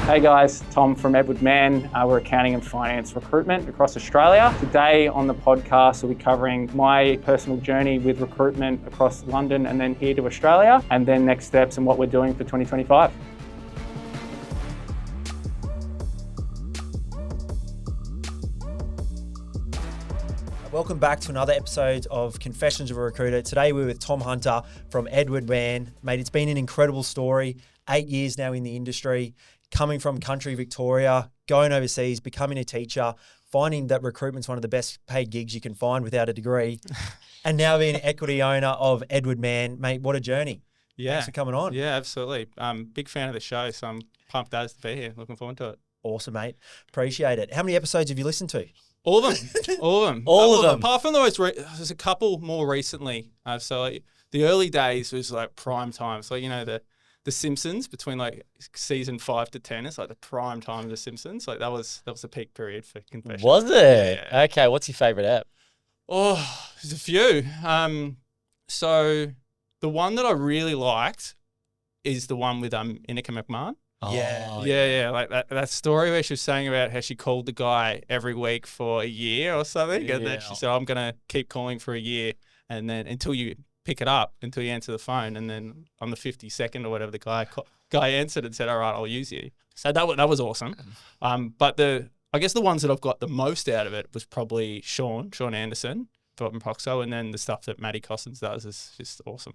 Hey guys, Tom from Mann. We're accounting and finance recruitment across Australia. Today on the podcast, we'll be covering my personal journey with recruitment across London and then here to Australia, and then next steps and what we're doing for 2025. Welcome back to another episode of Confessions of a Recruiter. Today we're with Tom Hunter from Mann. Mate, it's been an incredible story. 8 years now in the industry, coming from country Victoria, going overseas, becoming a teacher, finding that recruitment's one of the best paid gigs you can find without a degree, and now being an equity owner of Mann. Mate, what a journey. Yeah. Thanks for coming on. Yeah, absolutely. Big fan of the show, so I'm pumped as to be here. Looking forward to it. Awesome, mate. Appreciate it. How many episodes have you listened to? All of them. All of them. All of them. Apart from there's a couple more recently. The early days was like prime time. So, the Simpsons between like season 5 to 10 is like the prime time of the Simpsons. Like that was the peak period for Confessions. Was it? Yeah. Okay, what's your favourite app? Oh, there's a few. So the one that I really liked is the one with Inika McMahon. Yeah. Yeah. Like that story where she was saying about how she called the guy every week for a year or something. And then she said, I'm going to keep calling for a year. And then until you pick it up, until you answer the phone. And then on the 52nd or whatever, the guy answered and said, all right, I'll use you. So that was awesome. But I guess the ones that I've got the most out of it was probably Sean Anderson, Thornton Proxo. And then the stuff that Matty Cossins does is just awesome.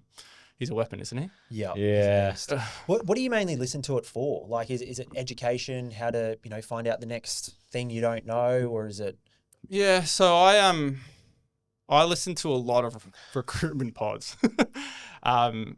He's a weapon, isn't he? Yeah. Yeah. What do you mainly listen to it for? Like, is it education, how to, find out the next thing you don't know, or is it? Yeah. So I listen to a lot of recruitment pods. I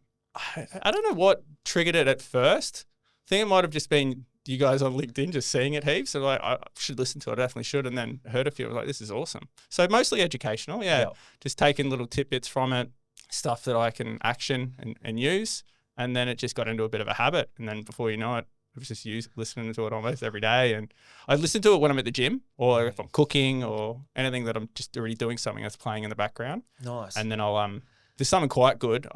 don't know what triggered it at first. I think it might have just been you guys on LinkedIn just seeing it heaps. So I should listen to it. I definitely should. And then heard a few. I was like, this is awesome. So mostly educational. Yeah. Yep. Just taking little tidbits from it. Stuff that I can action and use, and then it just got into a bit of a habit, and then before you know it, I was just listening to it almost every day, and I listen to it when I'm at the gym or if I'm cooking or anything that I'm just already doing something that's playing in the background. Nice. And then I'll there's something quite good.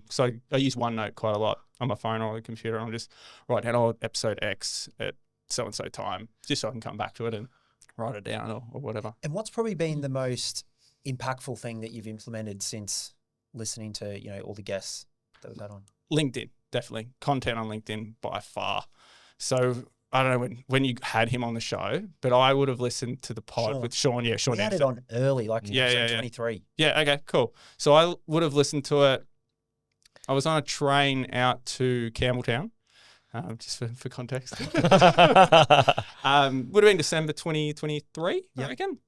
So I use OneNote quite a lot on my phone or the computer. And I'll just write down episode X at so and so time, just so I can come back to it and write it down or whatever. And what's probably been the most impactful thing that you've implemented since listening to, all the guests that we've had on? LinkedIn, definitely. Content on LinkedIn by far. So I don't know when you had him on the show, but I would have listened to the pod with Sean. Yeah, Sean. We had it on early, like episode 23. Yeah, okay, cool. So I would have listened to it. I was on a train out to Campbelltown, just for context. Would have been December 2023, I reckon.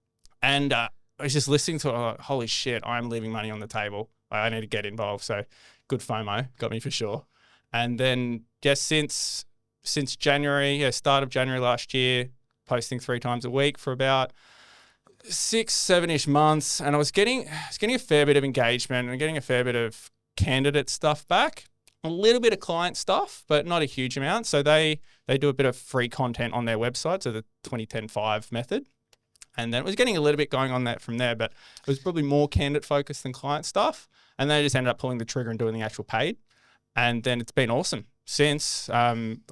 And I was just listening to it. I'm like, holy shit, I'm leaving money on the table. I need to get involved. So good FOMO, got me for sure. And then just since January, start of January last year, posting 3 times a week for about 6-7-ish months. And I was getting a fair bit of engagement and getting a fair bit of candidate stuff back, a little bit of client stuff, but not a huge amount. So they do a bit of free content on their website. So the 20-10-5 method. And then it was getting a little bit going on that from there, but it was probably more candidate focused than client stuff. And then I just ended up pulling the trigger and doing the actual paid. And then it's been awesome since.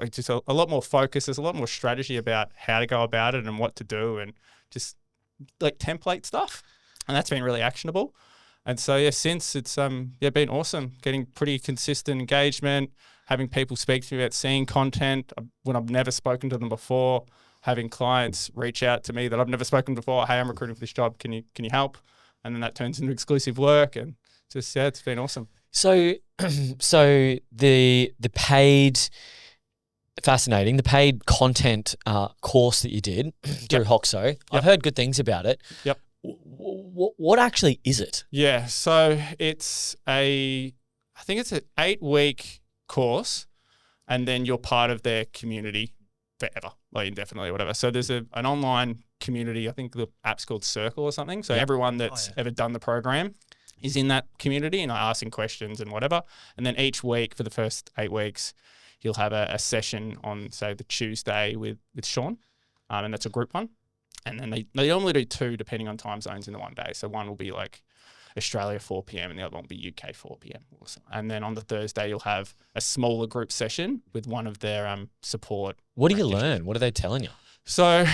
Just a lot more focus. There's a lot more strategy about how to go about it and what to do and just like template stuff. And that's been really actionable. And so, since it's been awesome, getting pretty consistent engagement, having people speak to me about seeing content when I've never spoken to them before, having clients reach out to me that I've never spoken before. Hey, I'm recruiting for this job. Can you help? And then that turns into exclusive work, and just it's been awesome. So the paid, fascinating, the paid content course that you did through Hoxo, I've heard good things about it. Yep. What actually is it? Yeah, so it's I think it's an 8-week course, and then you're part of their community forever, like indefinitely or whatever. So there's an online community. I think the app's called Circle or something. So everyone that's ever done the program is in that community and asking questions and whatever. And then each week for the first 8 weeks, you'll have a session on, say, the Tuesday with Sean, and that's a group one. And then they normally do 2 depending on time zones in the one day. So one will be like Australia 4 p.m. and the other one will be UK 4 p.m. Awesome. And then on the Thursday, you'll have a smaller group session with one of their support. What do you learn? What are they telling you? So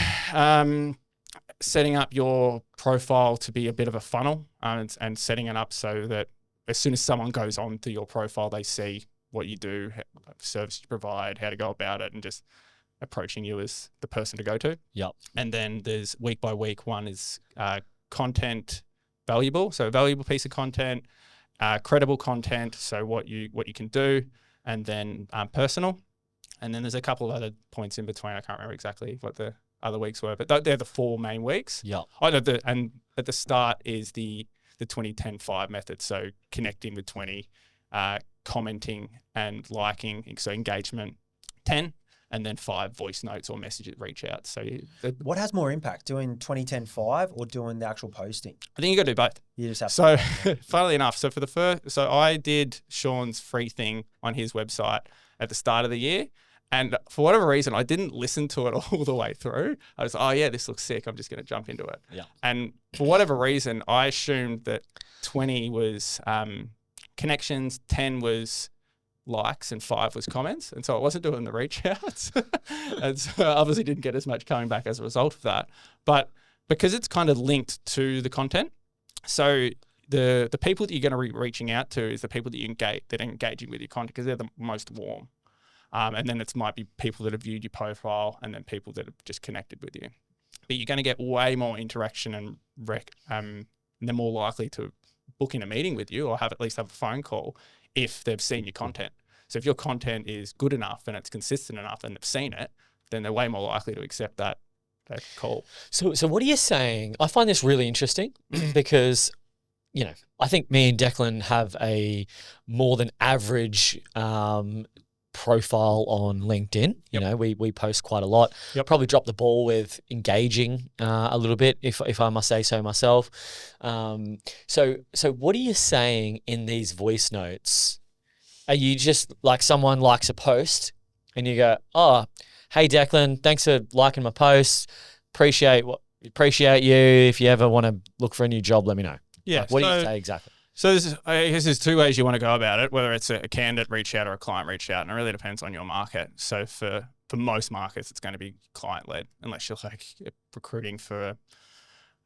setting up your profile to be a bit of a funnel and setting it up so that as soon as someone goes onto your profile, they see what you do, service you provide, how to go about it, and just approaching you as the person to go to. Yep. And then there's week by week. One is content valuable, so a valuable piece of content, credible content, so what you can do, and then personal. And then there's a couple of other points in between. I can't remember exactly what the other weeks were, but they're the 4 main weeks. Yeah. And at the start is the 20-10-5 method. So connecting with 20, commenting and liking, so engagement 10, and then 5 voice notes or messages reach out. So what has more impact, doing 20-10-5 or doing the actual posting? I think you got to do both. You just have So funnily enough, so I did Sean's free thing on his website at the start of the year. And for whatever reason, I didn't listen to it all the way through. I was, oh yeah, this looks sick. I'm just going to jump into it. Yeah. And for whatever reason, I assumed that 20 was connections, 10 was likes, and 5 was comments. And so I wasn't doing the reach outs. And so I obviously didn't get as much coming back as a result of that. But because it's kind of linked to the content, so the people that you're going to be reaching out to is the people that that are engaging with your content, because they're the most warm. And then it might be people that have viewed your profile, and then people that have just connected with you. But you're going to get way more interaction, and they're more likely to book in a meeting with you or at least have a phone call if they've seen your content. So if your content is good enough and it's consistent enough and they've seen it, then they're way more likely to accept that call. So what are you saying? I find this really interesting because, I think me and Declan have a more than average profile on LinkedIn. Yep. We post quite a lot. Yep. Probably drop the ball with engaging a little bit, if I must say so myself. So what are you saying in these voice notes? Are you just like someone likes a post and you go, oh, hey Declan, thanks for liking my post. Appreciate you. If you ever want to look for a new job, let me know. Yeah. Like, what do you say exactly? So I guess there's 2 ways you want to go about it, whether it's a candidate reach out or a client reach out, and it really depends on your market. So for most markets, it's going to be client-led, unless you're like recruiting for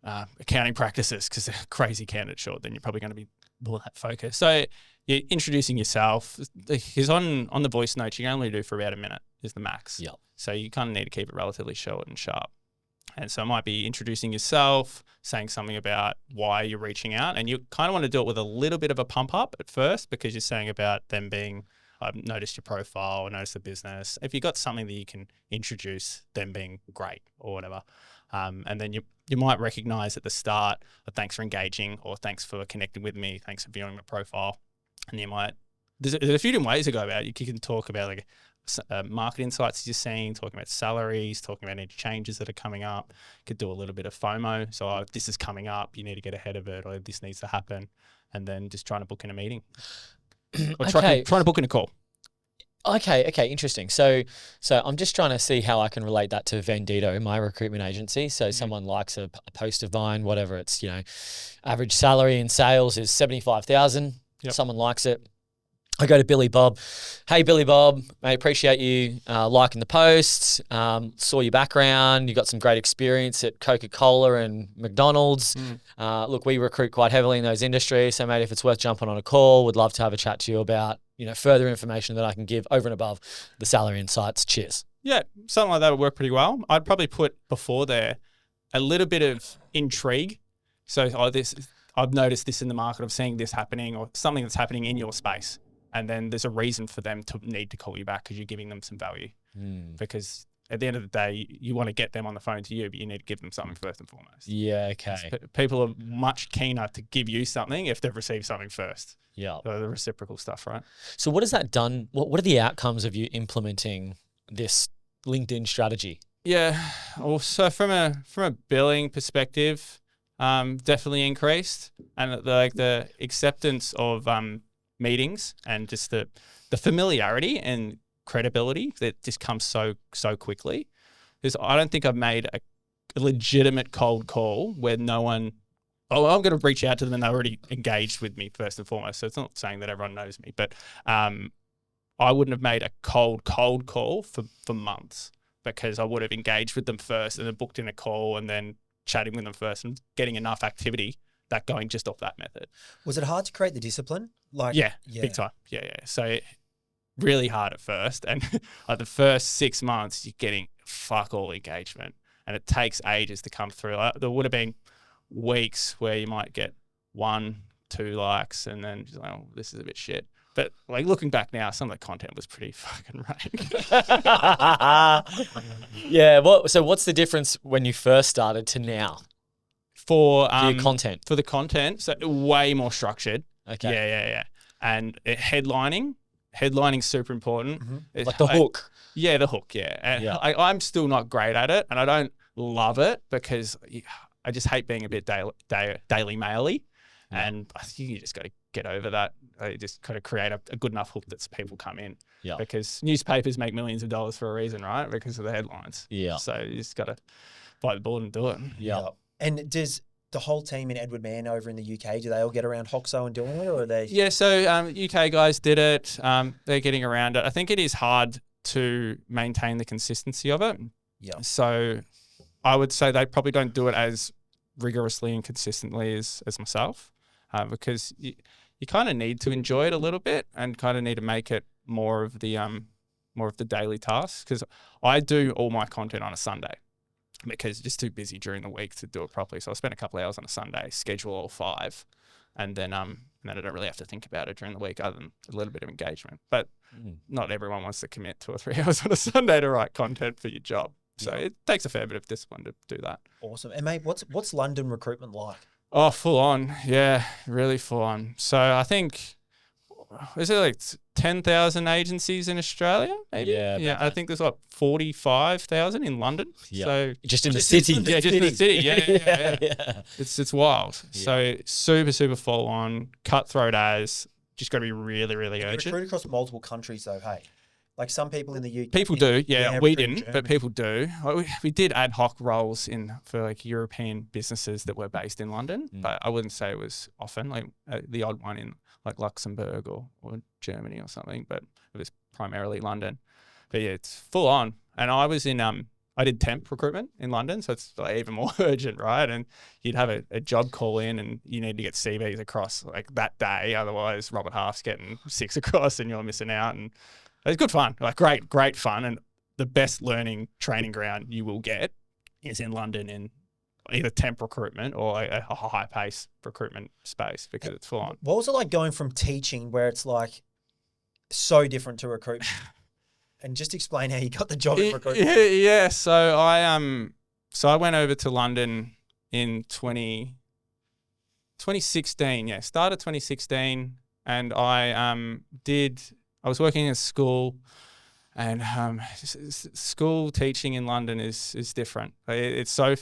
accounting practices, because they're crazy candidate short, then you're probably going to be more that focus. So you're introducing yourself. Because on the voice notes, you can only do for about a minute is the max. Yep. So you kind of need to keep it relatively short and sharp. And so it might be introducing yourself, saying something about why you're reaching out. And you kind of want to do it with a little bit of a pump up at first, because you're saying about them being, I've noticed your profile, I noticed the business. If you've got something that you can introduce, them being great or whatever. And then you might recognize at the start, thanks for engaging, or thanks for connecting with me, thanks for viewing my profile. And you might, there's a few different ways to go about it. You can talk about like market insights you're seeing, talking about salaries, talking about any changes that are coming up. Could do a little bit of FOMO. So this is coming up, you need to get ahead of it, or this needs to happen. And then just trying to book in a meeting. Or trying to book in a call. Okay, interesting. So I'm just trying to see how I can relate that to Vendito, my recruitment agency. So someone likes a post of mine, whatever it's, average salary in sales is 75,000. Yep. Someone likes it. I go to Billy Bob. Hey, Billy Bob, mate, appreciate you liking the post. Saw your background. You got some great experience at Coca-Cola and McDonald's. Look, we recruit quite heavily in those industries. So, mate, if it's worth jumping on a call, would love to have a chat to you about, further information that I can give over and above the salary insights. Cheers. Yeah, something like that would work pretty well. I'd probably put before there a little bit of intrigue. So, I've noticed this in the market, of seeing this happening, or something that's happening in your space. And then there's a reason for them to need to call you back, because you're giving them some value. Because at the end of the day, you want to get them on the phone to you, but you need to give them something first and foremost. Yeah, okay. People are much keener to give you something if they've received something first. Yeah. So the reciprocal stuff, right? So what has that done? What are the outcomes of you implementing this LinkedIn strategy? Yeah. Well, so from a billing perspective, definitely increased. And the acceptance of meetings, and just the familiarity and credibility that just comes so quickly. Because I don't think I've made a legitimate cold call where no one oh, I'm going to reach out to them and they're already engaged with me first and foremost. So it's not saying that everyone knows me, but I wouldn't have made a cold call for months because I would have engaged with them first and then booked in a call and then chatting with them first and getting enough activity that going just off that method. Was it hard to create the discipline? Yeah, big time. Yeah. So really hard at first. And like the first 6 months, you're getting fuck all engagement and it takes ages to come through. Like, there would have been weeks where you might get 1-2 likes and then just like, oh, this is a bit shit. But like looking back now, some of the content was pretty fucking rank. Yeah. So what's the difference when you first started to now? For your content. For the content, so way more structured. Okay. Yeah. And headlining's super important. Mm-hmm. Like the hook. Yeah, the hook, yeah. And Yeah. I'm still not great at it, and I don't love it because I just hate being a bit daily mail-y, and I think you just got to get over that. You just got to create a good enough hook that people come in. Yeah. Because newspapers make millions of dollars for a reason, right? Because of the headlines. Yeah. So you just got to bite the bullet and do it. Yeah. And does the whole team in Edward Mann over in the UK, do they all get around Hoxo and doing it, or are they? Yeah, so UK guys did it. They're getting around it. I think it is hard to maintain the consistency of it. Yeah. So I would say they probably don't do it as rigorously and consistently as myself, because you kind of need to enjoy it a little bit and kind of need to make it more of the daily tasks. Because I do all my content on a Sunday because it's just too busy during the week to do it properly. So I spend a couple of hours on a Sunday, schedule all 5, and then I don't really have to think about it during the week other than a little bit of engagement. But not everyone wants to commit 2 or 3 hours on a Sunday to write content for your job. So it takes a fair bit of discipline to do that. Awesome. And mate, what's London recruitment like? Oh, full on. Yeah, really full on. So I think, is there like 10,000 agencies in Australia? Maybe? Yeah. I think there's like 45,000 in London. Yeah. So Just in the city. Yeah, just in the city. Yeah. Yeah. It's wild. Yeah. So super full on, cutthroat as, just got to be really, really You urgent. recruit across multiple countries though, hey? Like some people in the UK. People do, yeah. We didn't, Germany. but people do. We did ad hoc roles for like European businesses that were based in London, but I wouldn't say it was often. Like the odd one in like Luxembourg or Germany or something, but it was primarily London. But yeah, it's full on. And I was in I did temp recruitment in London, so it's like even more urgent, right? And you'd have a job call in and you need to get CVs across like that day, otherwise Robert Half's getting 6 across and you're missing out. And it's good fun, like great fun, and the best learning training ground you will get is in London in either temp recruitment or a high-paced recruitment space because it's full on. What was it like going from teaching where it's like so different to recruitment? And just explain how you got the job in recruitment. Yeah. So I went over to London in 2016. Yeah, started 2016, and I was working in a school, and school teaching in London is different. It's so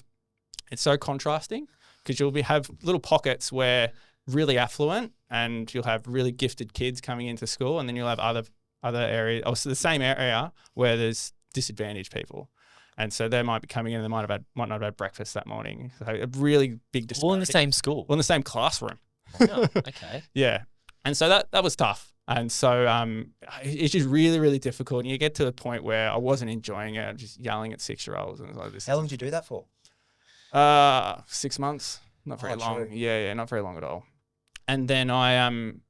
contrasting because you'll have little pockets where really affluent, and you'll have really gifted kids coming into school, and then you'll have other areas, also the same area where there's disadvantaged people. And so they might be coming in and they might not have had breakfast that morning. So a really big disparity. All in the same school. All in the same classroom. Oh, okay. Yeah. And so that was tough. And so it's just really, really difficult. And you get to the point where I wasn't enjoying it. I'm just yelling at 6-year-olds. And like, How long did you do that for? 6 months. Not very long. True. Yeah, not very long at all. And then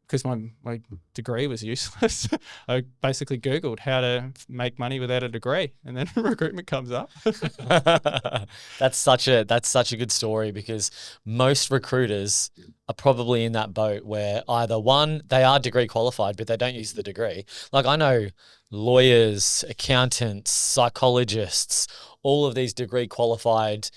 because my degree was useless, I basically Googled how to make money without a degree, and then recruitment comes up. That's such a good story because most recruiters are probably in that boat where either one, they are degree qualified, but they don't use the degree. Like I know lawyers, accountants, psychologists, all of these degree qualified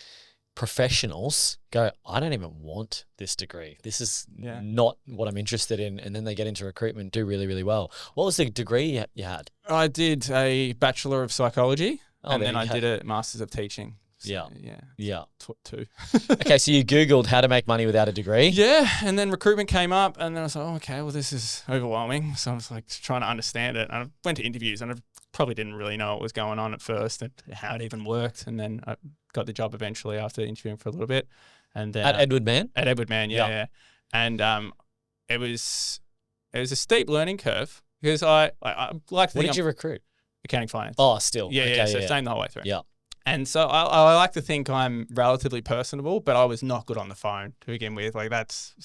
professionals go, I don't even want this degree. This is not what I'm interested in. And then they get into recruitment, do really, really well. What was the degree you had? I did a Bachelor of Psychology, and there then you I go. did a Masters of Teaching. So, Yeah. Two. Okay, so you Googled how to make money without a degree. Yeah, and then recruitment came up, and then I was like, oh, okay, well, this is overwhelming. So I was like trying to understand it. And I went to interviews, and I probably didn't really know what was going on at first and how it even worked. And then I got the job eventually after interviewing for a little bit. And then At Edward Mann? At Edward Mann, Yeah. yeah. And it was a steep learning curve because I like to What think did you recruit? accounting finance. Oh, still. Yeah, Okay, yeah. So same the whole way through. Yeah. And so I like to think I'm relatively personable, but I was not good on the phone to begin with. Like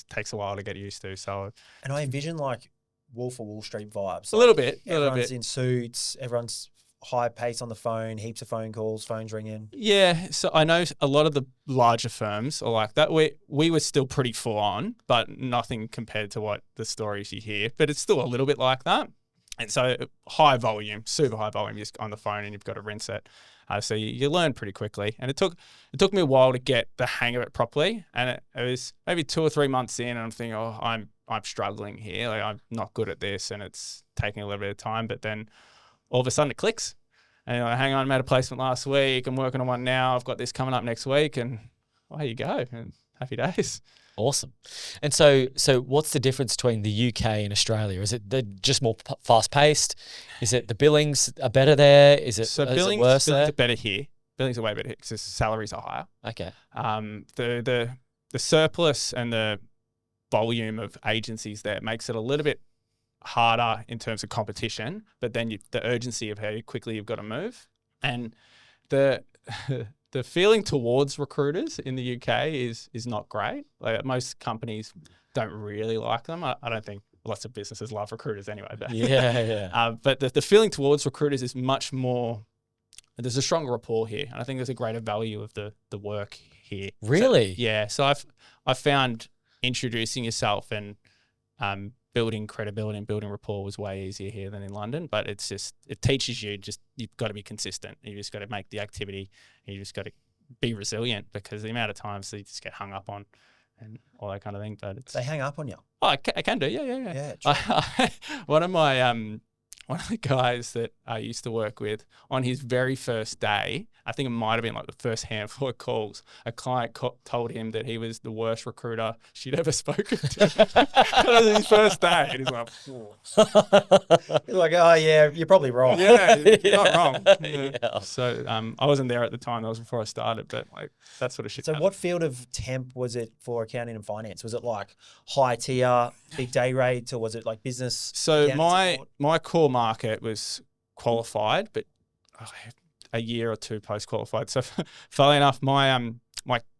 takes a while to get used to. So And I envision like Wolf of Wall Street vibes. a little bit. Everyone's in suits. Everyone's high pace on the phone. Heaps of phone calls. Phones ringing. Yeah, so I know a lot of the larger firms are like that. We were still pretty full on, but nothing compared to what the stories you hear. But it's still a little bit like that. And so high volume, super high volume, just on the phone, and you've got to rinse it. So you learn pretty quickly. And it took me a while to get the hang of it properly. And it was maybe 2 or 3 months in, and I'm thinking, oh, I'm struggling here. Like I'm not good at this, and it's taking a little bit of time. But then all of a sudden it clicks. And you're like, hang on, I made a placement last week. I'm working on one now. I've got this coming up next week. And well, here you go. And happy days. Awesome. And so what's the difference between the UK and Australia? Is it just more fast paced? Is it the billings are better there? Is it worse there? Billings are better here. Billings are way better here because salaries are higher. Okay. The surplus and the volume of agencies there makes it a little bit harder in terms of competition, but then the urgency of how quickly you've got to move. And the feeling towards recruiters in the UK is not great. Like most companies don't really like them. I don't think lots of businesses love recruiters anyway. But but the feeling towards recruiters is much more. There's a stronger rapport here, and I think there's a greater value of the work here. Really? So, yeah. So I've found introducing yourself and building credibility and building rapport was way easier here than in London. But it teaches you've got to be consistent. You just got to make the activity. You just got to be resilient because the amount of times you just get hung up on and all that kind of thing. But They hang up on you. Oh, I can do. Yeah. Yeah. One of the guys that I used to work with on his very first day, I think it might have been like the first handful of calls, a client told him that he was the worst recruiter she'd ever spoken to. That was his first day. And he's like, oh. You're like, oh yeah, you're probably wrong. Yeah, you're not wrong. Yeah. Yeah. So I wasn't there at the time. That was before I started, but like that sort of shit. So happened. what field of temp was it for accounting and finance? Was it like high tier, big day rates, or was it like business? So accounting support? my core market was qualified, but a year or two post qualified. So funnily enough, my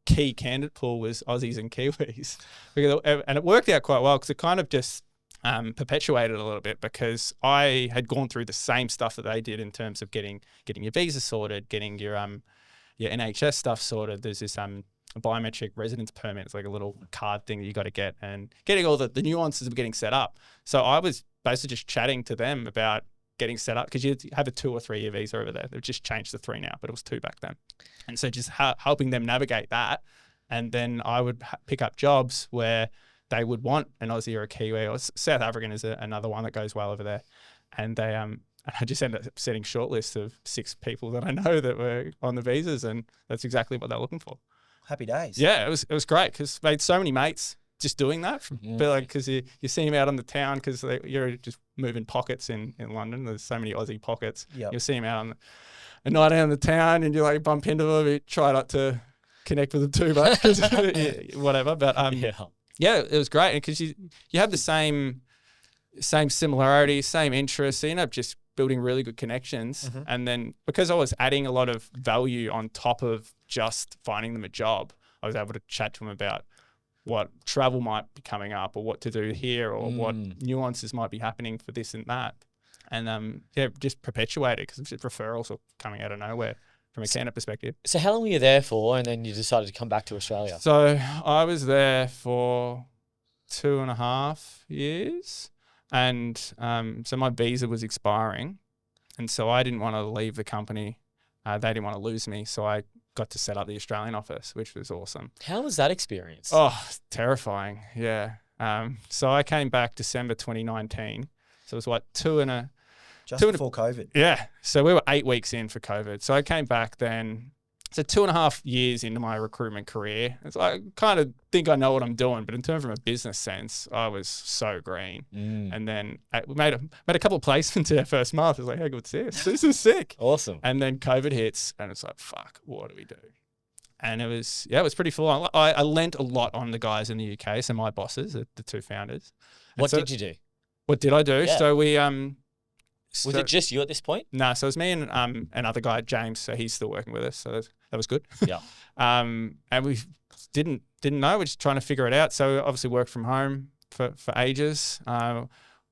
key candidate pool was Aussies and Kiwis, and it worked out quite well because it kind of just perpetuated a little bit because I had gone through the same stuff that they did in terms of getting your visa sorted, getting your NHS stuff sorted. There's this biometric residence permit. It's like a little card thing that you got to get, and getting all the nuances of getting set up. So I was basically just chatting to them about getting set up because you have a 2 or 3 year visa over there. They've just changed to 3 now, but it was 2 back then. And so just helping them navigate that. And then I would pick up jobs where they would want an Aussie or a Kiwi, or South African is another one that goes well over there. And I just ended up setting shortlists of 6 people that I know that were on the visas, and that's exactly what they're looking for. Happy days. Yeah, it was great because made so many mates just doing that. But like, because you see them out on the town because you're just moving pockets in London. There's so many Aussie pockets. Yep. You'll see them out on a night out in the town, and you like bump into them. You try not to connect with them too much, whatever. But yeah, it was great because you have the same similarities, same interests. So you end up just building really good connections. Mm-hmm. And then because I was adding a lot of value on top of just finding them a job, I was able to chat to them about what travel might be coming up or what to do here or what nuances might be happening for this and that. And just perpetuate it because just referrals are coming out of nowhere from a candidate perspective. So how long were you there for, and then you decided to come back to Australia? So I was there for 2.5 years. And so my visa was expiring. And so I didn't want to leave the company. They didn't want to lose me. So I got to set up the Australian office, which was awesome. How was that experience? Oh, terrifying. Yeah. So I came back December 2019. So it was Just before COVID. Yeah. So we were 8 weeks in for COVID. So I came back then. So 2.5 years into my recruitment career. It's like, I kind of think I know what I'm doing, but in terms of a business sense, I was so green. And then we made a couple of placements in our first month. I was like, how good's this? This is sick. Awesome. And then COVID hits, and it's like, fuck, what do we do? And it was pretty full on. I lent a lot on the guys in the UK, so my bosses, the two founders. What did you do? What did I do? Yeah. So we Was it just you at this point? No, so it was me and another guy, James. So he's still working with us. So that was good. Yeah. And we didn't know. We're just trying to figure it out. So obviously worked from home for ages.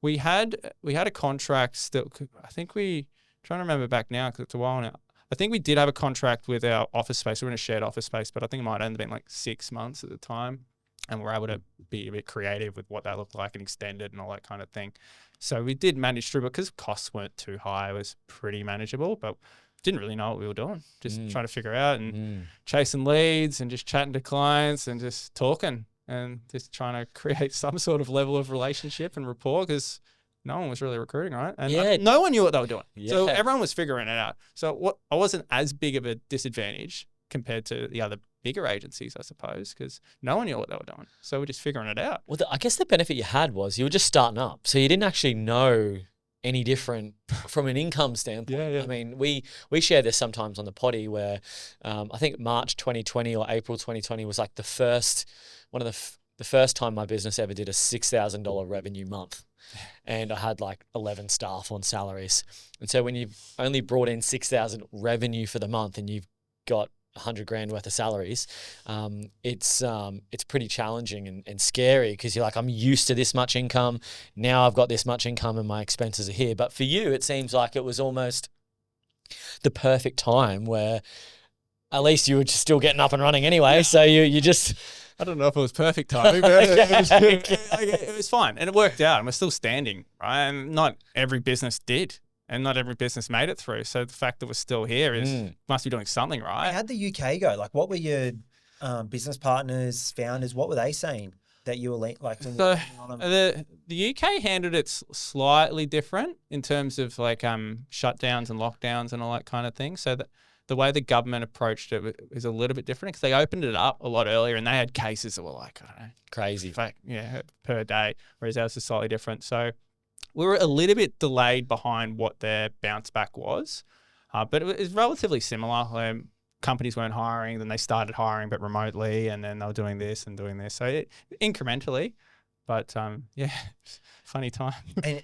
We had a contract that I think trying to remember back now because it's a while now. I think we did have a contract with our office space. We were in a shared office space, but I think it might have only been like 6 months at the time. And we're able to be a bit creative with what that looked like and extend it and all that kind of thing. So we did manage through, but because costs weren't too high, it was pretty manageable, but didn't really know what we were doing. Just trying to figure out and chasing leads and just chatting to clients and just talking and just trying to create some sort of level of relationship and rapport because no one was really recruiting, right? And no one knew what they were doing. Yeah. So everyone was figuring it out. So I wasn't as big of a disadvantage compared to the other bigger agencies, I suppose, because no one knew what they were doing. So we're just figuring it out. Well, I guess the benefit you had was you were just starting up. So you didn't actually know any different from an income standpoint. Yeah. I mean, we share this sometimes on the potty where I think March 2020 or April 2020 was like the first time my business ever did a $6,000 revenue month. And I had like 11 staff on salaries. And so when you've only brought in 6,000 revenue for the month and you've got 100 grand worth of salaries, it's pretty challenging and scary because you're like, I'm used to this much income. Now I've got this much income and my expenses are here. But for you, it seems like it was almost the perfect time where at least you were just still getting up and running anyway. So you just... I don't know if it was perfect timing, but it was fine. And it worked out. And we're still standing, right? And not every business did. And not every business made it through. So the fact that we're still here must be doing something right. How'd the UK go? Like, what were your business partners, founders, what were they saying that you were like? So the UK handled it slightly different in terms of like shutdowns and lockdowns and all that kind of thing. So the way the government approached it is a little bit different because they opened it up a lot earlier and they had cases that were like, I don't know, crazy, per day, whereas ours is slightly different. So we were a little bit delayed behind what their bounce back was, but it was relatively similar. Companies weren't hiring, then they started hiring, but remotely, and then they were doing this and doing this. So incrementally, but funny time.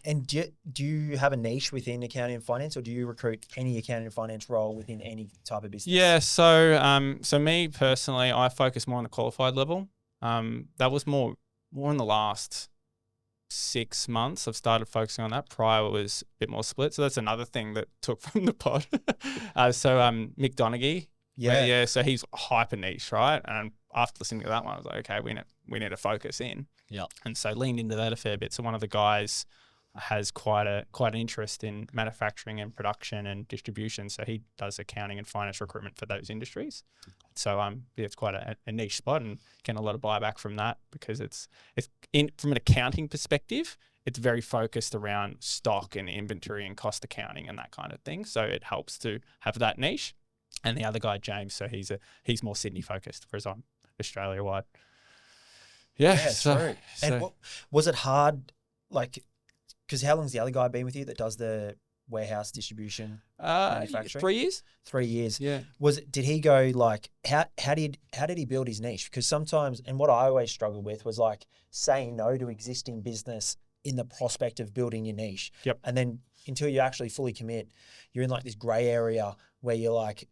And do you have a niche within accounting and finance, or do you recruit any accounting and finance role within any type of business? Yeah, so me personally, I focus more on the qualified level. That was more in the last 6 months. I've started focusing on that. Prior it was a bit more split. So that's another thing that took from the pod. Mick Donaghy. Yeah. So he's hyper niche, right? And after listening to that one, I was like, okay, we need to focus in. Yeah. And so leaned into that a fair bit. So one of the guys has quite an interest in manufacturing and production and distribution. So he does accounting and finance recruitment for those industries. So it's quite a niche spot and getting a lot of buyback from that because it's from an accounting perspective, it's very focused around stock and inventory and cost accounting and that kind of thing. So it helps to have that niche. And the other guy, James, so he's more Sydney focused, whereas I'm Australia wide. Yeah. True. And was it hard, like, because how long's the other guy been with you that does the warehouse distribution manufacturing? 3 years. 3 years. Yeah. Did he go like, how did he build his niche? Because sometimes, and what I always struggled with was like saying no to existing business in the prospect of building your niche. Yep. And then until you actually fully commit, you're in like this gray area where you're like,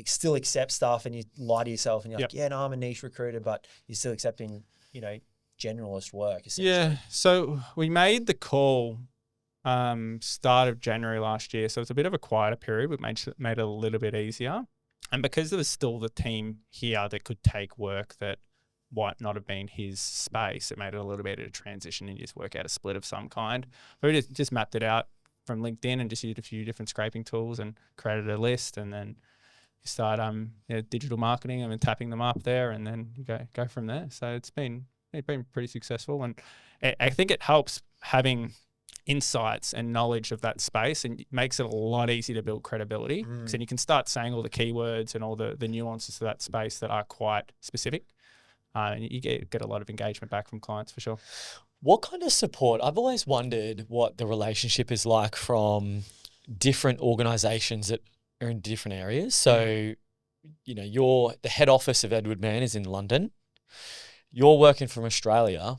still accept stuff and you lie to yourself and you're like, yeah, no, I'm a niche recruiter, but you're still accepting, generalist work. Yeah. So we made the call start of January last year. So it's a bit of a quieter period. We made it a little bit easier. And because there was still the team here that could take work that might not have been his space, it made it a little bit of a transition and just work out a split of some kind. But we just mapped it out from LinkedIn and just used a few different scraping tools and created a list, and then you start digital marketing and tapping them up there, and then you go from there. So it's been pretty successful, and I think it helps having insights and knowledge of that space, and it makes it a lot easier to build credibility because then you can start saying all the keywords and all the nuances of that space that are quite specific, and you get a lot of engagement back from clients for sure. What kind of support? I've always wondered what the relationship is like from different organizations that are in different areas. So the head office of Edward Mann is in London. You're working from Australia.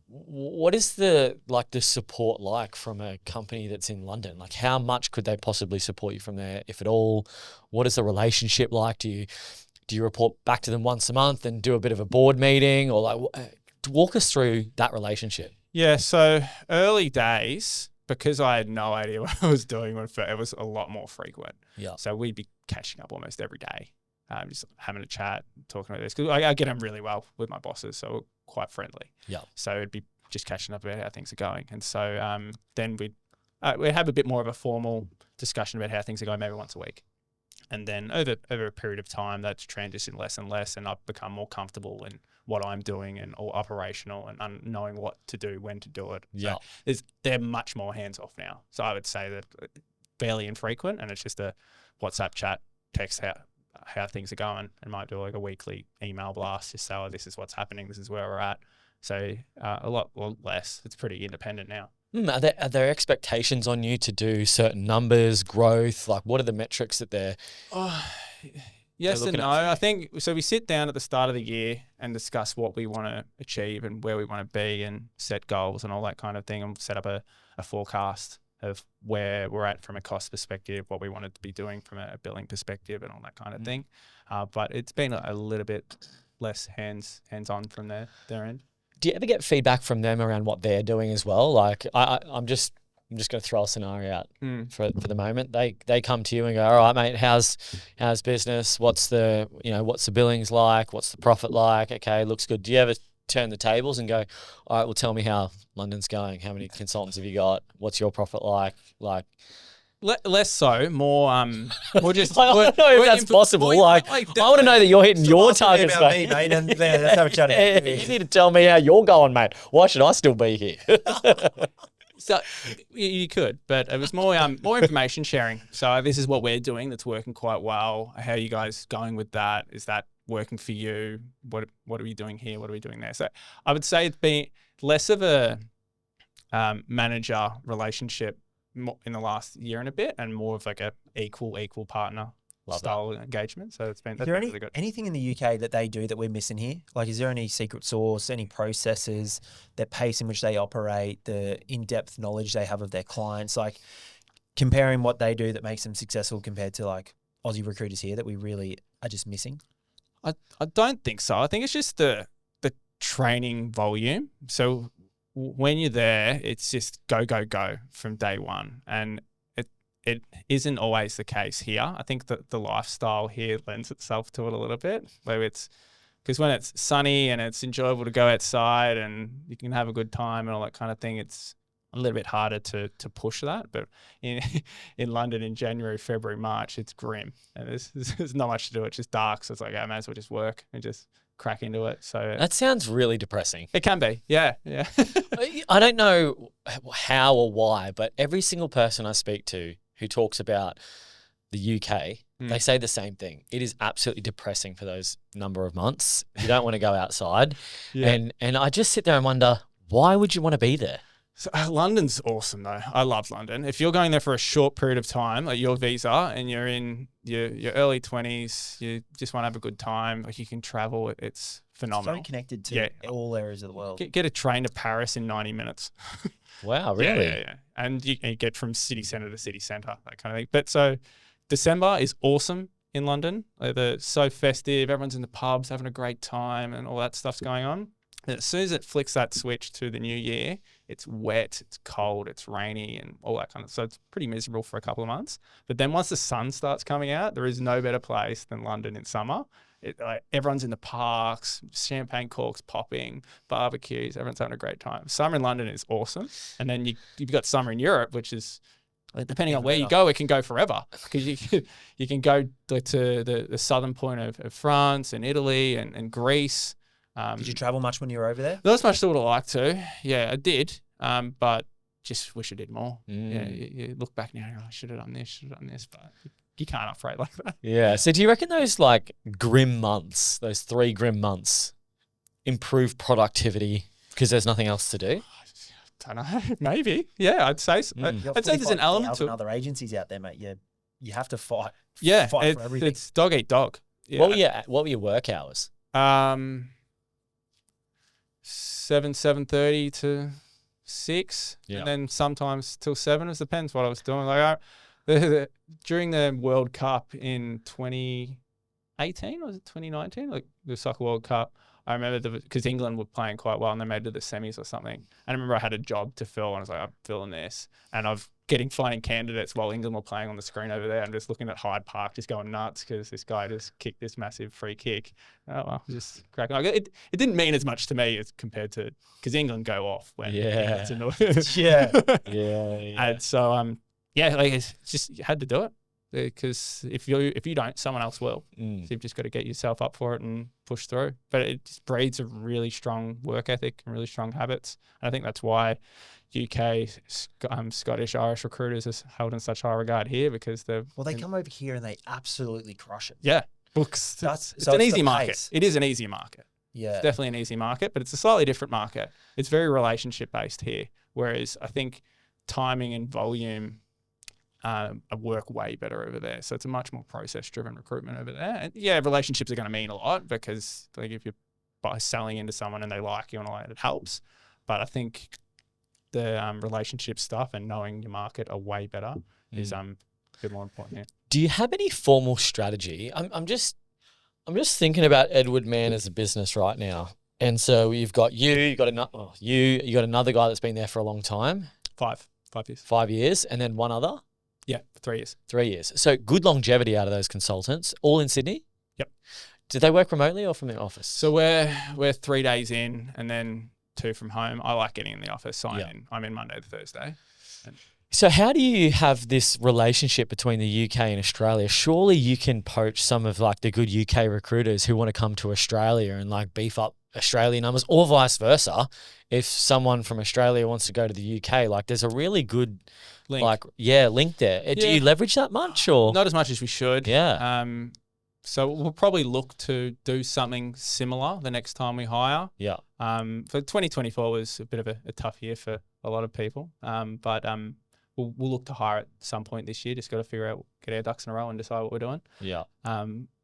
What is the support like from a company that's in London? Like, how much could they possibly support you from there, if at all? What is the relationship like? Do you report back to them once a month and do a bit of a board meeting, or walk us through that relationship? Yeah, so early days, because I had no idea what I was doing, it was a lot more frequent. Yeah. So we'd be catching up almost every day, just having a chat, talking about this. Because I get on really well with my bosses, so we're quite friendly. Yeah. So it'd be just catching up about how things are going. And so then we'd have a bit more of a formal discussion about how things are going maybe once a week. And then over a period of time, that's transitioned less and less, and I've become more comfortable in what I'm doing and all operational and knowing what to do, when to do it. Yeah. So they're much more hands-off now. So I would say that fairly infrequent, and it's just a WhatsApp chat, text how things are going, and might do like a weekly email blast, just say, oh, this is what's happening, this is where we're at. So a lot less. It's pretty independent now. Are there expectations on you to do certain numbers, growth? Like, what are the metrics that they're... Yes they're and looking no. at? I think, so we sit down at the start of the year and discuss what we want to achieve and where we want to be and set goals and all that kind of thing, and set up a forecast of where we're at from a cost perspective, what we wanted to be doing from a billing perspective and all that kind of thing. But it's been a little bit less hands-on from their end. Do you ever get feedback from them around what they're doing as well? Like, I'm just going to throw a scenario out for the moment. They come to you and go, all right, mate, how's business? What's the billings like? What's the profit like? Okay, looks good. Do you ever turn the tables and go, all right, well, tell me how London's going. How many consultants have you got? What's your profit like? Less so, more just. I don't know if that's possible. I want to know that you're hitting your targets, about mate. me, mate, and let's have a chat. You need to tell me how you're going, mate. Why should I still be here? So you could, but it was more information sharing. So this is what we're doing that's working quite well. How are you guys going with that? Is that working for you? What are we doing here? What are we doing there? So I would say it's been less of a manager relationship in the last year and a bit, and more of like a equal partner style engagement. So that's been really good. Anything in the UK that they do that we're missing here? Like, is there any secret sauce, any processes, their pace in which they operate, the in-depth knowledge they have of their clients, like comparing what they do that makes them successful compared to like Aussie recruiters here that we really are just missing? I don't think so. I think it's just the training volume. So when you're there, it's just go from day one. And it isn't always the case here. I think that the lifestyle here lends itself to it a little bit, where it's, because when it's sunny and it's enjoyable to go outside and you can have a good time and all that kind of thing, it's a little bit harder to push that. But in London in January, February, March, it's grim. And there's not much to do. It's just dark. So it's like, I may as well just work and just crack into it. So That sounds really depressing. it can be. Yeah. I don't know how or why, but every single person I speak to who talks about the UK, they say the same thing. It is absolutely depressing for those number of months. You don't want to go outside. And I just sit there and wonder, why would you want to be there? So London's awesome though. I love London. If you're going there for a short period of time, like your visa, and you're in your early 20s, you just want to have a good time, like you can travel, it's phenomenal. So connected to all areas of the world. Get a train to Paris in 90 minutes. Wow, really? Yeah. And you get from city centre to city centre, that kind of thing. But so December is awesome in London. They're so festive. Everyone's in the pubs having a great time and all that stuff's going on. And as soon as it flicks that switch to the new year, it's wet, it's cold, it's rainy and all that kind of, so it's pretty miserable for a couple of months. But then once the sun starts coming out, there is no better place than London in summer. Everyone's in the parks, champagne corks popping, barbecues, everyone's having a great time. Summer in London is awesome. And then you've got summer in Europe, which is, depending on where you go, it can go forever, because you can go to the southern point of France and Italy and Greece. Did you travel much when you were over there? Not as much as I would have liked to. Yeah, I did. But just wish I did more. Yeah, you look back now and you're like, should have done this, but you can't operate like that. Yeah. So do you reckon those like grim months, those 3 grim months, improve productivity because there's nothing else to do? Don't know. Maybe. Yeah, I'd say so. I'd say there's an element to it. Other agencies out there, mate. You have to fight. Yeah, fight for everything. it's dog eat dog. Yeah. What were your work hours? 7:30 to 6, Yeah. and then sometimes till 7. It depends what I was doing. Like during the World Cup in 2018, or was it 2019? Like the Soccer World Cup. I remember because England were playing quite well and they made it to the semis or something. And I remember I had a job to fill and I was like, I'm filling this. And I've finding candidates while England were playing on the screen over there. I'm just looking at Hyde Park, just going nuts because this guy just kicked this massive free kick. Oh, well, just cracking. Like, it didn't mean as much to me as compared to, because England go off when England's annoyed. Yeah. And so, like it's just, you had to do it. Because if you don't, someone else will. So you've just got to get yourself up for it and push through. But it just breeds a really strong work ethic and really strong habits. And I think that's why UK, Scottish, Irish recruiters are held in such high regard here, because they come over here and they absolutely crush it. Yeah, books. It's an the easy market. pace. It is an easy market. Yeah, it's definitely an easy market, but it's a slightly different market. It's very relationship based here, whereas I think timing and volume work way better over there. So it's a much more process-driven recruitment over there. And yeah, relationships are going to mean a lot, because like if you're selling into someone and they like you and all that, it helps. But I think the relationship stuff and knowing your market are way better is a bit more important here. Do you have any formal strategy? I'm just thinking about Edward Mann as a business right now. And so you've got you got another guy that's been there for a long time. 5 years. 5 years, and then one other. Yeah, 3 years. 3 years. So good longevity out of those consultants, all in Sydney? Yep. Do they work remotely or from the office? So we're 3 days in and then 2 from home. I like getting in the office. So I'm in Monday to Thursday. So how do you have this relationship between the UK and Australia? Surely you can poach some of like the good UK recruiters who want to come to Australia and like beef up Australian numbers, or vice versa. If someone from Australia wants to go to the UK, like there's a really good link there. Do you leverage that much, or not as much as we should? Yeah. So we'll probably look to do something similar the next time we hire. Yeah. So 2024 was a bit of a tough year for a lot of people. But we'll look to hire at some point this year. Just got to get our ducks in a row and decide what we're doing. Yeah.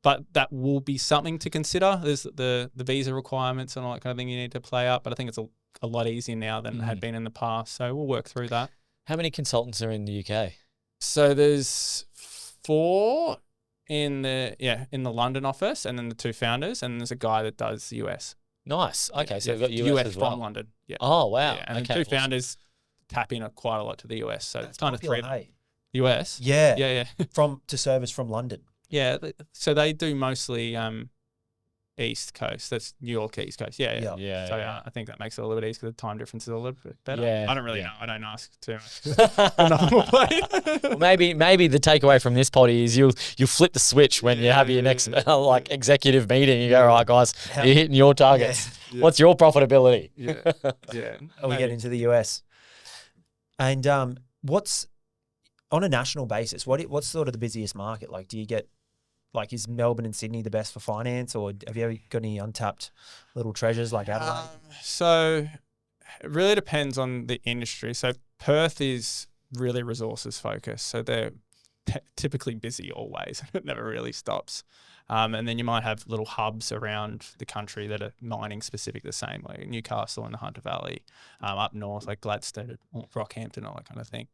But that will be something to consider. There's the visa requirements and all that kind of thing you need to play up. But I think it's a lot easier now than it had been in the past. So we'll work through that. How many consultants are in the UK? So there's 4 in the London office, and then the 2 founders, and there's a guy that does the US. Nice. Okay, so you've got US as well. from London. Yeah. Oh wow. Yeah, and okay. the 2 founders tap in quite a lot to the US. So it's kind of 3 hey? US. Yeah. Yeah. to service from London. Yeah. So they do mostly East Coast. That's New York East Coast. Yeah. So I think that makes it a little bit easier because the time difference is a little bit better. Yeah. I don't really know. I don't ask too much. Well, maybe the takeaway from this potty is you'll flip the switch when you have your next like executive meeting. You go, all right, guys, you're hitting your targets. Yeah. What's your profitability? Yeah. We get into the US. And what's on a national basis? What's sort of the busiest market? Like, do you get is Melbourne and Sydney the best for finance, or have you ever got any untapped little treasures like Adelaide? So it really depends on the industry. So Perth is really resources focused. So they're typically busy always. It never really stops. And then you might have little hubs around the country that are mining specific the same, like Newcastle and the Hunter Valley, up north like Gladstone, Rockhampton, all that kind of thing.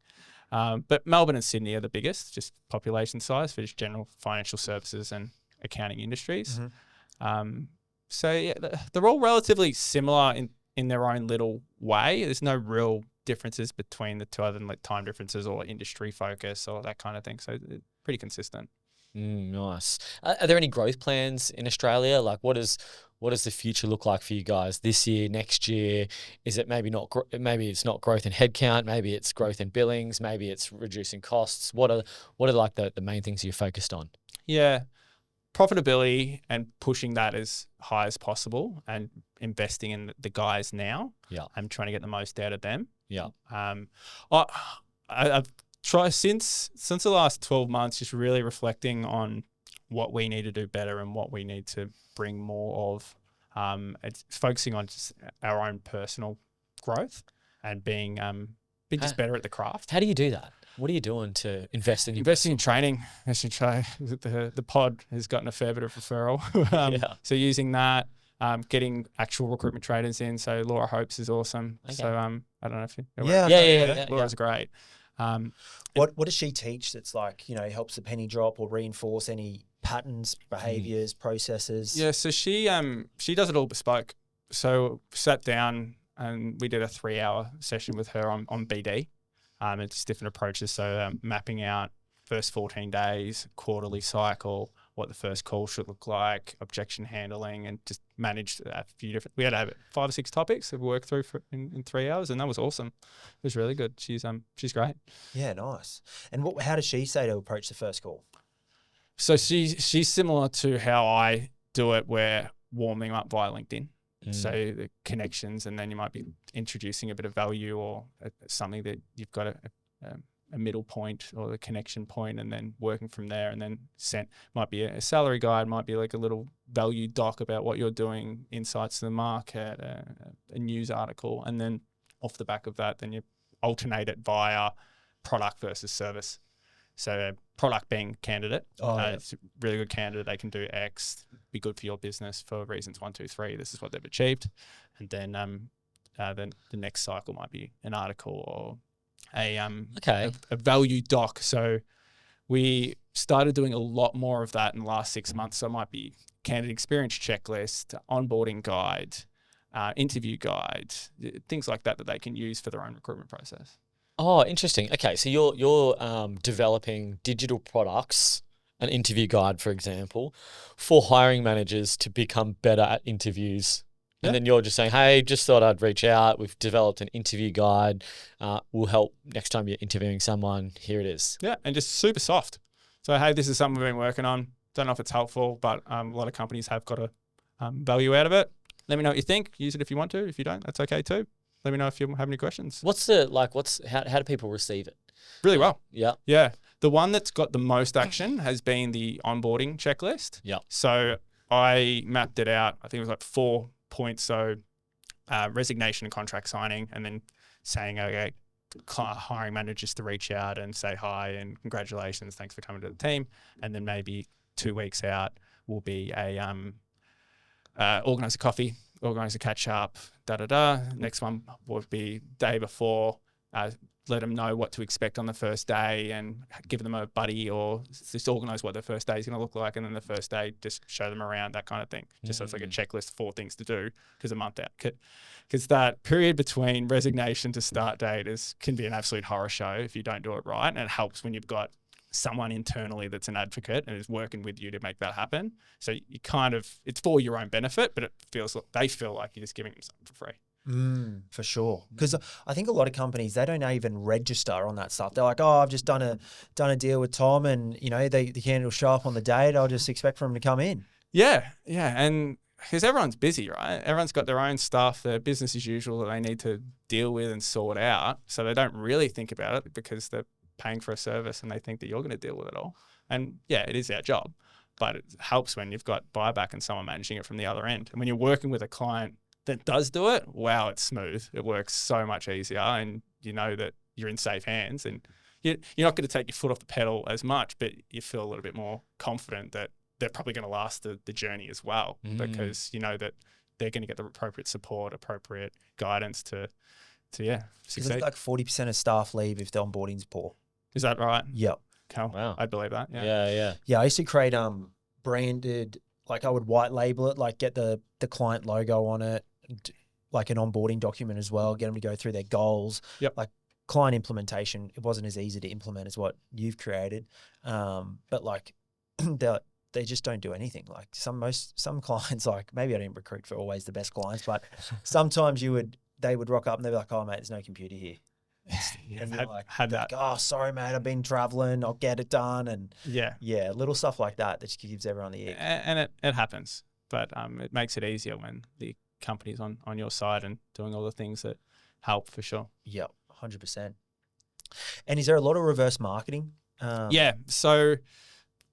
But Melbourne and Sydney are the biggest, just population size for just general financial services and accounting industries. So yeah, they're all relatively similar in their own little way. There's no real differences between the two other than like time differences or industry focus or that kind of thing. So pretty consistent. Nice. Are there any growth plans in Australia? Like what does the future look like for you guys this year, next year? Is it maybe it's not growth in headcount, maybe it's growth in billings, maybe it's reducing costs? What are like the main things you're focused on? Yeah. Profitability and pushing that as high as possible and investing in the guys now. Yeah. I'm trying to get the most out of them. Yeah. I've tried since the last 12 months, just really reflecting on what we need to do better and what we need to bring more of. It's focusing on just our own personal growth and being just better at the craft. How do you do that? What are you doing to invest in your Investing in training. The pod has gotten a fair bit of referral. Yeah. So using that, getting actual recruitment trainers in. So Laura Hopes is awesome. Okay. So I don't know if you Yeah. Laura's great. What does she teach that's like, helps the penny drop or reinforce any patterns, behaviors, processes? Yeah, so she does it all bespoke. So sat down and we did a 3-hour session with her on BD. It's different approaches. So mapping out first 14 days, quarterly cycle, what the first call should look like, objection handling, and just managed a few different. We had to have 5 or 6 topics that we worked through in 3 hours, and that was awesome. It was really good. She's great. Yeah, nice. And how does she say to approach the first call? So she's similar to how I do it. We're warming up via LinkedIn. So the connections, and then you might be introducing a bit of value or something that you've got a middle point or a connection point, and then working from there, and then might be a salary guide, might be like a little value doc about what you're doing, insights to the market, a news article, and then off the back of that, then you alternate it via product versus service. So product being candidate, it's a really good candidate. They can do X, be good for your business for reasons 1, 2, 3. This is what they've achieved, and then the next cycle might be an article or a value doc. So we started doing a lot more of that in the last 6 months. So it might be candidate experience checklist, onboarding guide, interview guide, things like that they can use for their own recruitment process. Oh, interesting. Okay, so you're developing digital products, an interview guide, for example, for hiring managers to become better at interviews. And then you're just saying, hey, just thought I'd reach out. We've developed an interview guide. Will help next time you're interviewing someone. Here it is. Yeah, and just super soft. So, hey, this is something we've been working on. Don't know if it's helpful, but a lot of companies have got a value out of it. Let me know what you think. Use it if you want to. If you don't, that's okay too. Let me know if you have any questions. How do people receive it? Really well. Yeah. Yeah. The one that's got the most action has been the onboarding checklist. Yeah. So I mapped it out. I think it was like 4 points. So resignation and contract signing, and then saying, okay, hiring managers to reach out and say hi and congratulations, thanks for coming to the team. And then maybe 2 weeks out will be organize a coffee, organize a catch up, Next one would be day before, let them know what to expect on the first day and give them a buddy, or just organize what the first day is going to look like. And then the first day, just show them around, that kind of thing. Just so it's like a checklist, 4 things to do, because a month out. Because that period between resignation to start date can be an absolute horror show if you don't do it right. And it helps when you've got someone internally that's an advocate and is working with you to make that happen. So you it's for your own benefit, but they feel like you're just giving them something for free. For sure. Because I think a lot of companies, they don't even register on that stuff. They're like, oh, I've just done a deal with Tom, and the candidate will show up on the date. I'll just expect for him to come in. Yeah. And because everyone's busy, right? Everyone's got their own stuff, their business as usual that they need to deal with and sort out. So they don't really think about it because they're paying for a service and they think that you're going to deal with it all. And yeah, it is our job, but it helps when you've got buyback and someone managing it from the other end. And when you're working with a client that does do it, wow, it's smooth. It works so much easier, and you know that you're in safe hands, and you're not going to take your foot off the pedal as much, but you feel a little bit more confident that they're probably going to last the journey as well, because you know that they're going to get the appropriate support, appropriate guidance to succeed. Like 40% of staff leave if the onboarding's poor. Is that right? Yep. Cool. Wow. I believe that. Yeah, I used to create branded, like I would white label it, like get the client logo on it, like an onboarding document as well, get them to go through their goals. Yep. Like client implementation, it wasn't as easy to implement as what you've created. But like they just don't do anything. Like some clients, like maybe I didn't recruit for always the best clients, but sometimes they would rock up and they'd be like, oh mate, there's no computer here. And you're had that. Oh, sorry, mate, I've been traveling. I'll get it done. And yeah, little stuff like that just gives everyone the ick. And it happens, but it makes it easier when the company's on your side and doing all the things that help, for sure. Yep, 100%. And is there a lot of reverse marketing? Yeah. So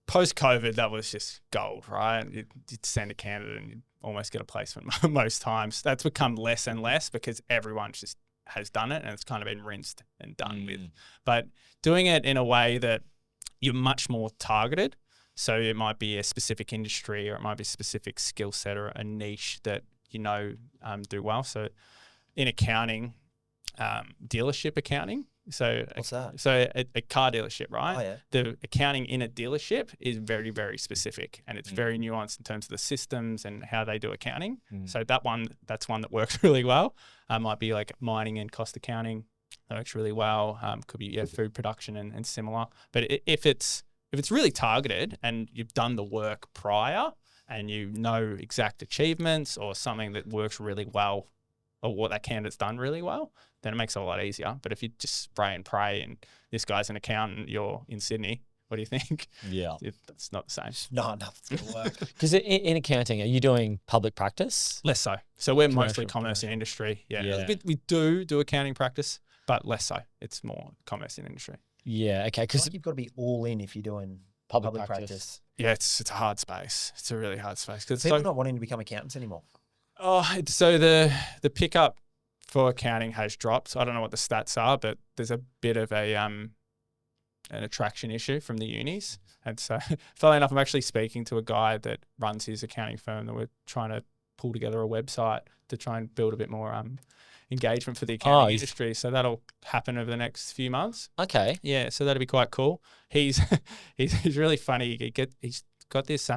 post-COVID, that was just gold, right? You'd send a candidate and you'd almost get a placement most times. That's become less and less because everyone's just has done it and it's kind of been rinsed and done with. But doing it in a way that you're much more targeted. So it might be a specific industry or it might be a specific skill set or a niche that do well. So in accounting, dealership accounting. So What's that? So a car dealership, right? Oh, yeah. The accounting in a dealership is very, very specific and it's very nuanced in terms of the systems and how they do accounting. So that's one that works really well. Might be like mining and cost accounting. That works really well. Could be food production and similar. But if it's really targeted and you've done the work prior and you know exact achievements or something that works really well or what that candidate's done really well, then it makes it a lot easier. But if you just spray and pray and this guy's an accountant, you're in Sydney, what do you think? Yeah. It's not the same. No, nothing's going to work. Because in accounting, are you doing public practice? Less so. So we're Commercial, mostly commerce and industry. Yeah. Yeah. We do accounting practice, but less so. It's more commerce and industry. Yeah, okay. I feel Because like you've got to be all in if you're doing public public practice. practice. Yeah, it's a hard space. It's a really hard space. Cause People not wanting to become accountants anymore. So the pickup for accounting has dropped. I don't know what the stats are, but there's a bit of an attraction issue from the unis. And so, funnily enough, I'm actually speaking to a guy that runs his accounting firm that we're trying to pull together a website to try and build a bit more engagement for the accounting industry. So that'll happen over the next few months. Okay. Yeah, so that'll be quite cool. He's really funny. He's got this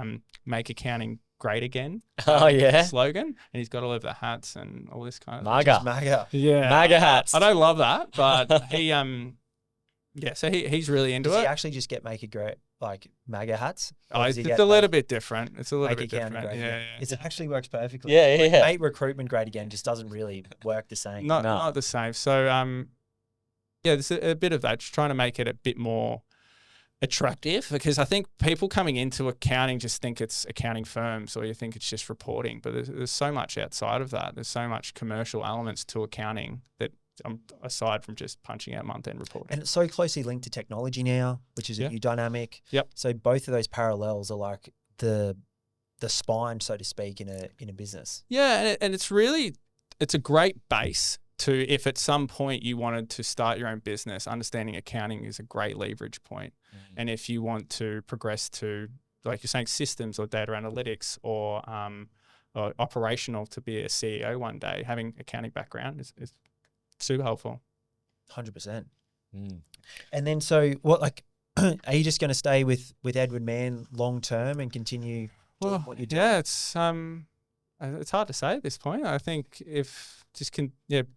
make accounting great again. Oh, yeah. Slogan, and he's got all of the hats and all this kind of MAGA. MAGA. yeah MAGA hats. I don't love that, but he so he's really into Does it. he actually just get make it great, like MAGA hats? Or Oh, does he it's get a little bit different. It's a little make bit accounting different. great Yeah, again? yeah. It actually works perfectly. Yeah, yeah, yeah. Make recruitment great again just doesn't really work the same. Not the same. So there's a bit of that, just trying to make it a bit more attractive, because I think people coming into accounting just think it's accounting firms or you think it's just reporting, but there's so much outside of that. There's so much commercial elements to accounting that aside from just punching out month-end reporting. And it's so closely linked to technology now, which is a new dynamic. Yep. So both of those parallels are like the spine, so to speak, in a business. Yeah, and it's a great base to, if at some point you wanted to start your own business, understanding accounting is a great leverage point. And if you want to progress to, like you're saying, systems or data analytics or operational to be a CEO one day, having accounting background is super helpful. 100%. And then so what, like, are you just going to stay with Edward Mann long term and continue doing what you're doing? Yeah, it's hard to say at this point. I think if just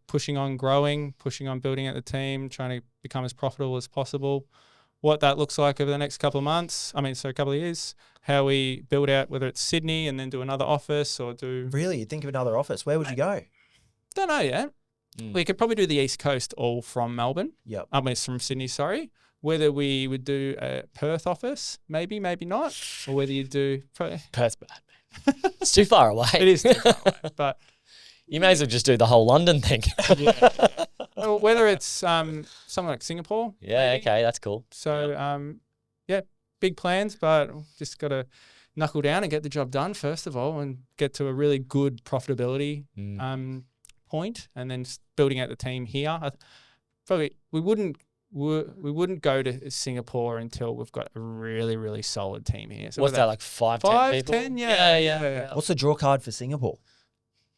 pushing on growing, pushing on building out the team, trying to become as profitable as possible. What that looks like over the next couple of months, a couple of years, how we build out, whether it's Sydney and then do another office or do... Really? You'd think of another office. Where would you go? Don't know yet. We could probably do the East Coast all from Melbourne. Yep. From Sydney, sorry. Whether we would do a Perth office, maybe not. Or whether you do... Perth's bad. It's too far away. It is too far away, but... You may as well just do the whole London thing. Yeah. Or whether it's something like Singapore. Yeah, maybe. okay, that's cool. So, big plans, but just got to knuckle down and get the job done first of all, and get to a really good profitability point, and then building out the team here. Probably we wouldn't go to Singapore until we've got a really, really solid team here. So what's that, like 5, 10 people? 10? Yeah. Yeah. What's the draw card for Singapore?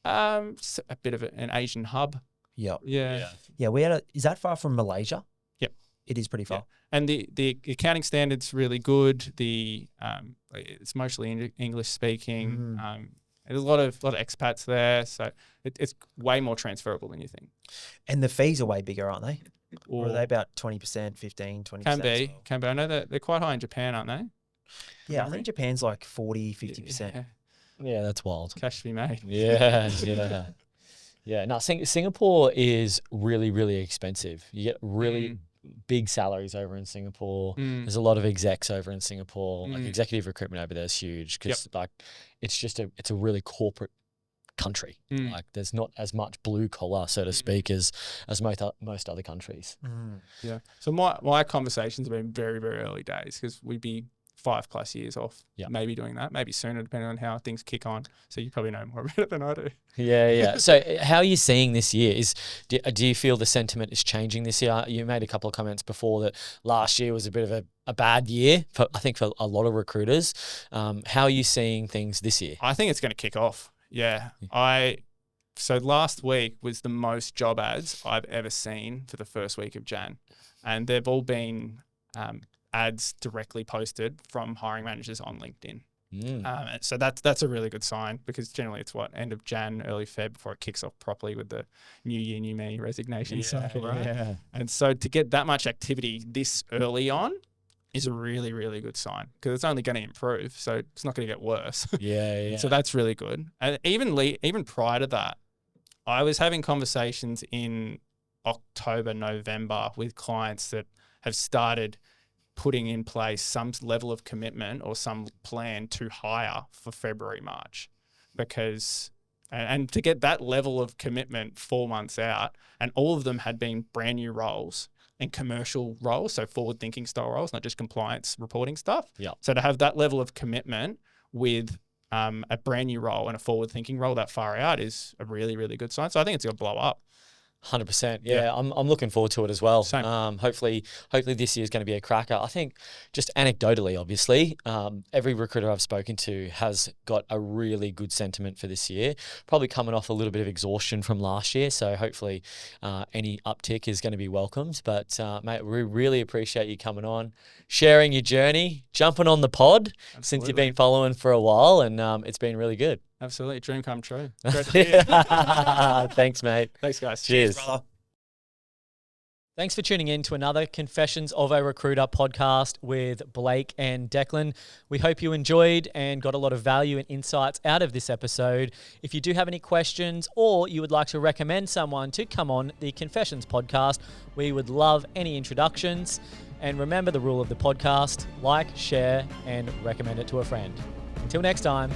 Just a bit of an Asian hub. Yep. Yeah. Yeah, is that far from Malaysia? Yep. It is pretty far. Yeah. And the accounting standard's really good. It's mostly English speaking. There's a lot of expats there, so it's way more transferable than you think. And the fees are way bigger, aren't they? Or are they about 20%, 15, 20%? Can be. I know that they're quite high in Japan, aren't they? Yeah, I think Japan's like 40, 50%. Yeah, that's wild. Cash to be made. Yeah. Yeah. No, Singapore is really, really expensive. You get really big salaries over in Singapore. There's a lot of execs over in Singapore. Like executive recruitment over there is huge because it's a really corporate country. Like there's not as much blue collar, so to speak, as most other countries. Yeah. So my conversations have been very, very early days, because we'd be 5+ years off, Yeah. maybe doing that, maybe sooner, depending on how things kick on. So you probably know more about it than I do. Yeah. So how are you seeing this year? Do you feel the sentiment is changing this year? You made a couple of comments before that last year was a bit of a bad year, for a lot of recruiters. How are you seeing things this year? I think it's going to kick off. Yeah. So last week was the most job ads I've ever seen for the first week of Jan. And they've all been ads directly posted from hiring managers on LinkedIn. So that's a really good sign, because generally it's end of Jan, early Feb before it kicks off properly with the new year, new me resignation cycle, right? Yeah. And so to get that much activity this early on is a really, really good sign, because it's only going to improve. So it's not going to get worse. Yeah. So that's really good. And even prior to that, I was having conversations in October, November with clients that have started putting in place some level of commitment or some plan to hire for February, March, because and to get that level of commitment 4 months out, and all of them had been brand new roles and commercial roles, so forward-thinking style roles, not just compliance reporting stuff. Yeah. So to have that level of commitment with a brand new role and a forward-thinking role that far out is a really, really good sign. So I think it's going to blow up. 100%. Yeah. I'm looking forward to it as well. Same. Hopefully this year is going to be a cracker. I think just anecdotally, obviously, every recruiter I've spoken to has got a really good sentiment for this year, probably coming off a little bit of exhaustion from last year. So hopefully any uptick is going to be welcomed. But mate, we really appreciate you coming on, sharing your journey, jumping on the pod. Absolutely. Since you've been following for a while, and it's been really good. Absolutely. Dream come true. Great to hear. Thanks, mate. Thanks, guys. Cheers. Brother. Thanks for tuning in to another Confessions of a Recruiter podcast with Blake and Declan. We hope you enjoyed and got a lot of value and insights out of this episode. If you do have any questions, or you would like to recommend someone to come on the Confessions podcast, we would love any introductions. And remember the rule of the podcast: like, share, and recommend it to a friend. Until next time.